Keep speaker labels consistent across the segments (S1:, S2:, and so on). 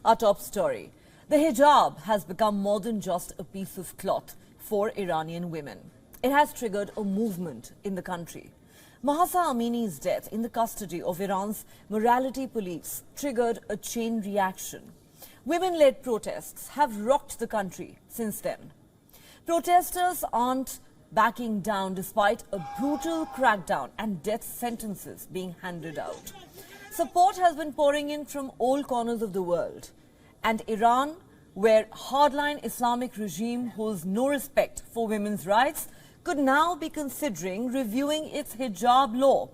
S1: Our top story. The hijab has become more than just a piece of cloth for Iranian women. It has triggered a movement in the country. Mahsa Amini's death in the custody of Iran's morality police triggered a chain reaction. Women-led protests have rocked the country since then. Protesters aren't backing down despite a brutal crackdown and death sentences being handed out. Support has been pouring in from all corners of the world. And Iran, where hardline Islamic regime holds no respect for women's rights, could now be considering reviewing its hijab law.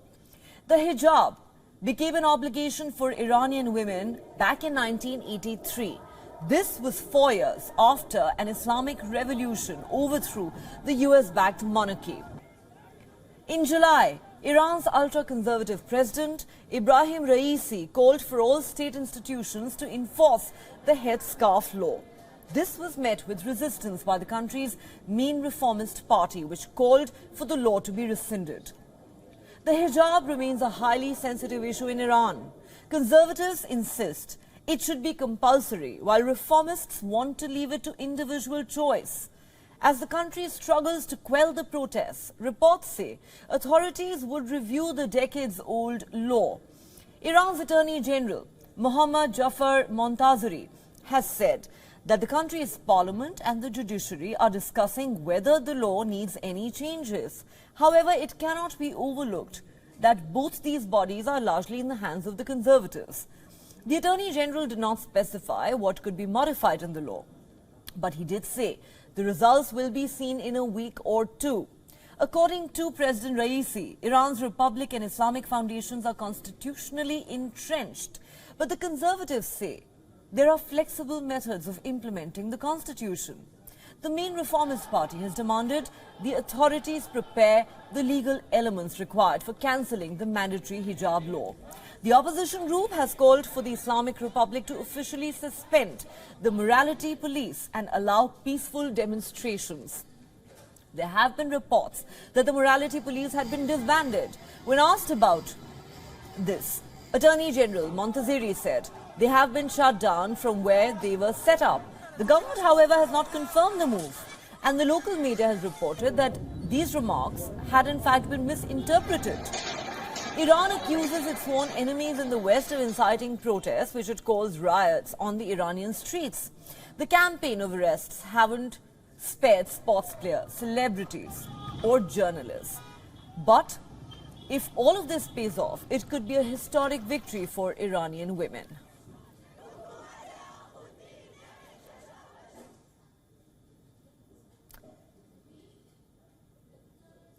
S1: The hijab became an obligation for Iranian women back in 1983. This was 4 years after an Islamic revolution overthrew the US-backed monarchy. In July, Iran's ultra-conservative president, Ibrahim Raisi, called for all state institutions to enforce the headscarf law. This was met with resistance by the country's main reformist party, which called for the law to be rescinded. The hijab remains a highly sensitive issue in Iran. Conservatives insist it should be compulsory, while reformists want to leave it to individual choice. As the country struggles to quell the protests, reports say authorities would review the decades-old law. Iran's Attorney General, Mohammad Jafar Montazeri, has said that the country's parliament and the judiciary are discussing whether the law needs any changes. However, it cannot be overlooked that both these bodies are largely in the hands of the conservatives. The Attorney General did not specify what could be modified in the law, but he did say the results will be seen in a week or two. According to President Raisi, Iran's Republic and Islamic foundations are constitutionally entrenched, but the conservatives say there are flexible methods of implementing the constitution. The main reformist party has demanded the authorities prepare the legal elements required for cancelling the mandatory hijab law. The opposition group has called for the Islamic Republic to officially suspend the morality police and allow peaceful demonstrations. There have been reports that the morality police had been disbanded. When asked about this, Attorney General Montazeri said they have been shut down from where they were set up. The government, however, has not confirmed the move, and the local media has reported that these remarks had in fact been misinterpreted. Iran accuses its sworn enemies in the West of inciting protests, which it calls riots, on the Iranian streets. The campaign of arrests haven't spared sports players, celebrities or journalists. But if all of this pays off, it could be a historic victory for Iranian women.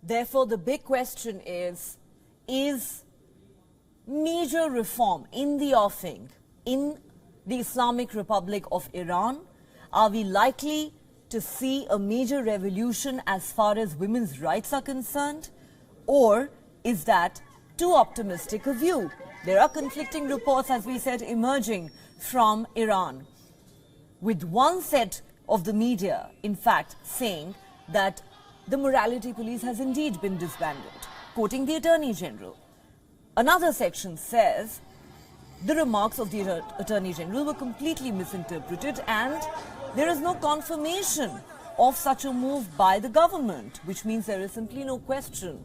S1: Therefore, the big question is major reform in the offing in the Islamic Republic of Iran? Are we likely to see a major revolution as far as women's rights are concerned? Or is that too optimistic a view? There are conflicting reports, as we said, emerging from Iran, with one set of the media, in fact, saying that the morality police has indeed been disbanded, quoting the Attorney General. Another section says the remarks of the Attorney General were completely misinterpreted and there is no confirmation of such a move by the government, which means there is simply no question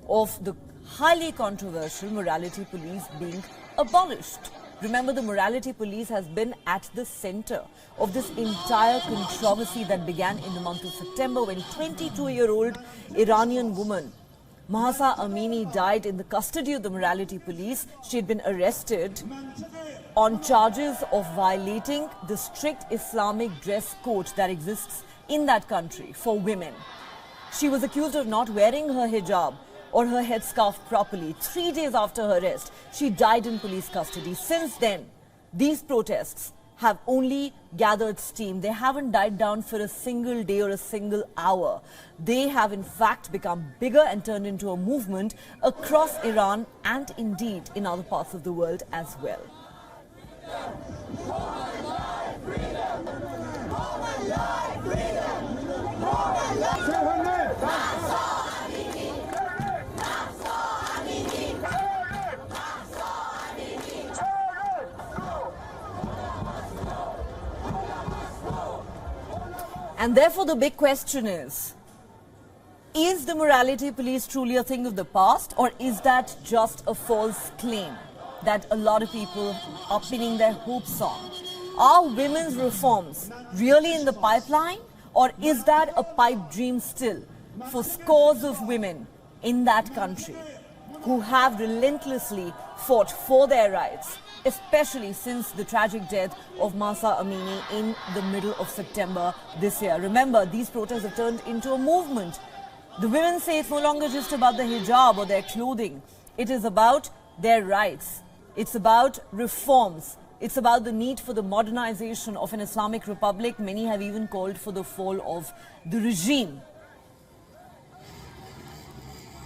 S1: of the highly controversial morality police being abolished. Remember, the morality police has been at the center of this entire controversy that began in the month of September when 22-year-old Iranian woman Mahsa Amini died in the custody of the morality police. She had been arrested on charges of violating the strict Islamic dress code that exists in that country for women. She was accused of not wearing her hijab or her headscarf properly. 3 days after her arrest, she died in police custody. Since then, these protests have only gathered steam. They haven't died down for a single day or a single hour. They have in fact become bigger and turned into a movement across Iran and indeed in other parts of the world as well. And therefore, the big question is the morality police truly a thing of the past, or is that just a false claim that a lot of people are pinning their hopes on? Are women's reforms really in the pipeline, or is that a pipe dream still for scores of women in that country who have relentlessly fought for their rights, especially since the tragic death of Mahsa Amini in the middle of September this year? Remember, these protests have turned into a movement. The women say it's no longer just about the hijab or their clothing. It is about their rights. It's about reforms. It's about the need for the modernization of an Islamic republic. Many have even called for the fall of the regime.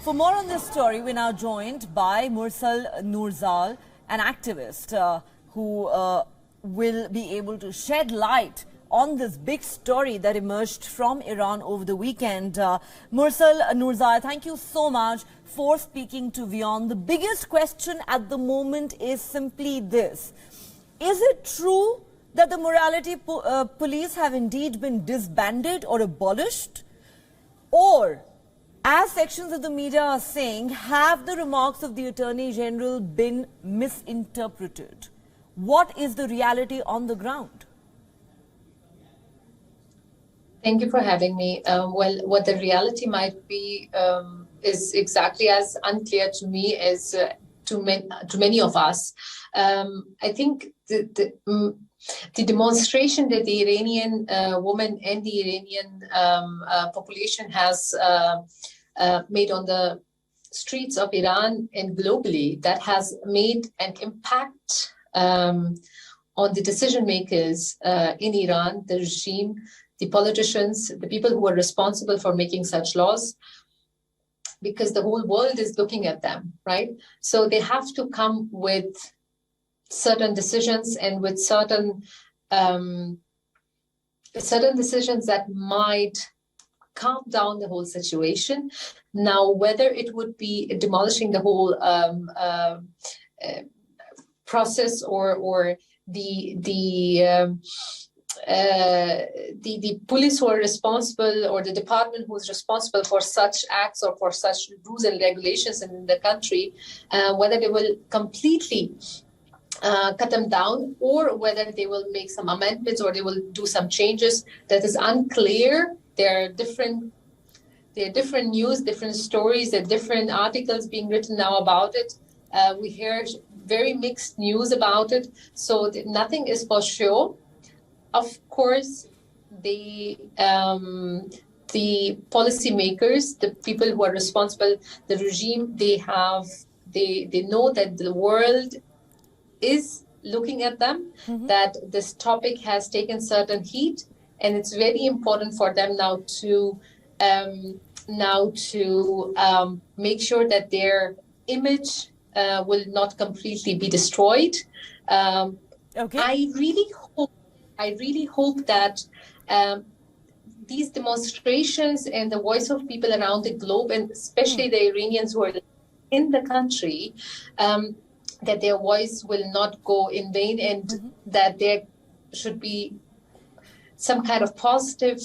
S1: For more on this story, we're now joined by Mursal Nurzal, an activist who will be able to shed light on this big story that emerged from Iran over the weekend. Mursal Nurzal, thank you so much for speaking to WION. The biggest question at the moment is simply this. Is it true that the morality police have indeed been disbanded or abolished? Or, as sections of the media are saying, have the remarks of the Attorney General been misinterpreted? What is the reality on the ground?
S2: Thank you for having me. Well, what the reality might be is exactly as unclear to me as to many of us. I think the demonstration that the Iranian woman and the Iranian population has made on the streets of Iran and globally, that has made an impact on the decision makers in Iran, the regime, the politicians, the people who are responsible for making such laws, because the whole world is looking at them, right? So they have to come with certain decisions and with certain decisions that might calm down the whole situation. Now, whether it would be demolishing the whole process or the police who are responsible, or the department who is responsible for such acts or for such rules and regulations in the country, whether they will completely cut them down, or whether they will make some amendments or they will do some changes, that is unclear. There are different news, different stories, there are different articles being written now about it. We hear very mixed news about it, so nothing is for sure. Of course, the policymakers, the people who are responsible, the regime, they know that the world is looking at them, that this topic has taken certain heat, and it's very important for them now to make sure that their image will not completely be destroyed.
S1: Okay.
S2: I really hope that these demonstrations and the voice of people around the globe, and especially the Iranians who are in the country, that their voice will not go in vain, and that there should be some kind of positive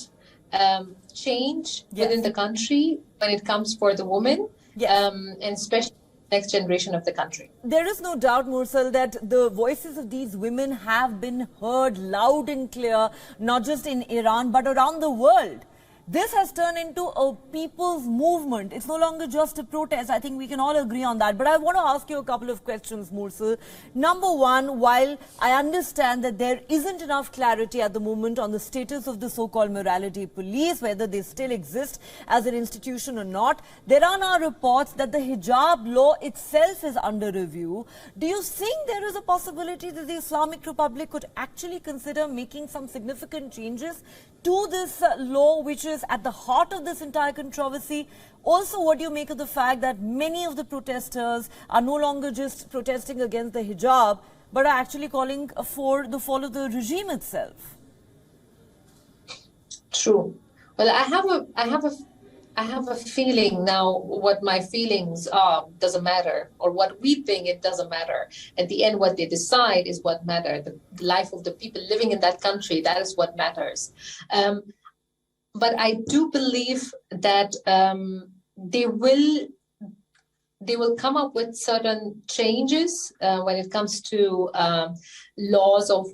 S2: change within the country when it comes for the women, and especially next generation of the country.
S1: There is no doubt, Mursal, that the voices of these women have been heard loud and clear, not just in Iran, but around the world. This has turned into a people's movement. It's no longer just a protest. I think we can all agree on that. But I want to ask you a couple of questions, Mursal. Number one, while I understand that there isn't enough clarity at the moment on the status of the so-called morality police, whether they still exist as an institution or not, there are now reports that the hijab law itself is under review. Do you think there is a possibility that the Islamic Republic could actually consider making some significant changes to this law, which is at the heart of this entire controversy? Also, what do you make of the fact that many of the protesters are no longer just protesting against the hijab, but are actually calling for the fall of the regime itself?
S2: True. Well, I have a feeling now. What my feelings are doesn't matter, or what we think, it doesn't matter. At the end, what they decide is what matters. The life of the people living in that country, that is what matters. but I do believe that they will come up with certain changes when it comes to laws of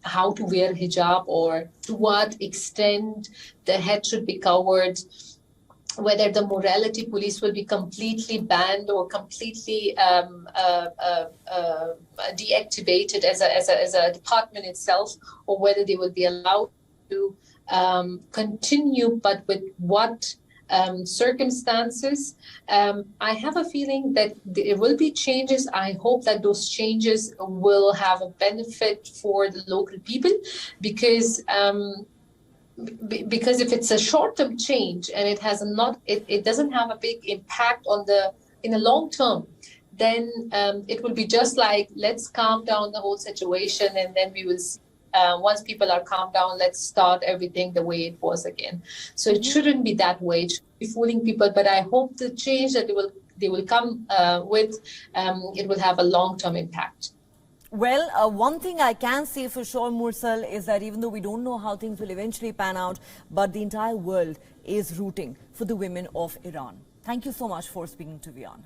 S2: how to wear hijab, or to what extent the head should be covered, whether the morality police will be completely banned or completely deactivated as a department itself, or whether they will be allowed to continue, but with what circumstances. I have a feeling that there will be changes. I hope that those changes will have a benefit for the local people, because if it's a short-term change and it doesn't have a big impact in the long term, then it will be just like, let's calm down the whole situation, and then we will see. Once people are calmed down, let's start everything the way it was again. So it shouldn't be that way. It shouldn't be fooling people. But I hope the change that they will come with, it will have a long-term impact.
S1: Well, one thing I can say for sure, Mursal, is that even though we don't know how things will eventually pan out, but the entire world is rooting for the women of Iran. Thank you so much for speaking to WION.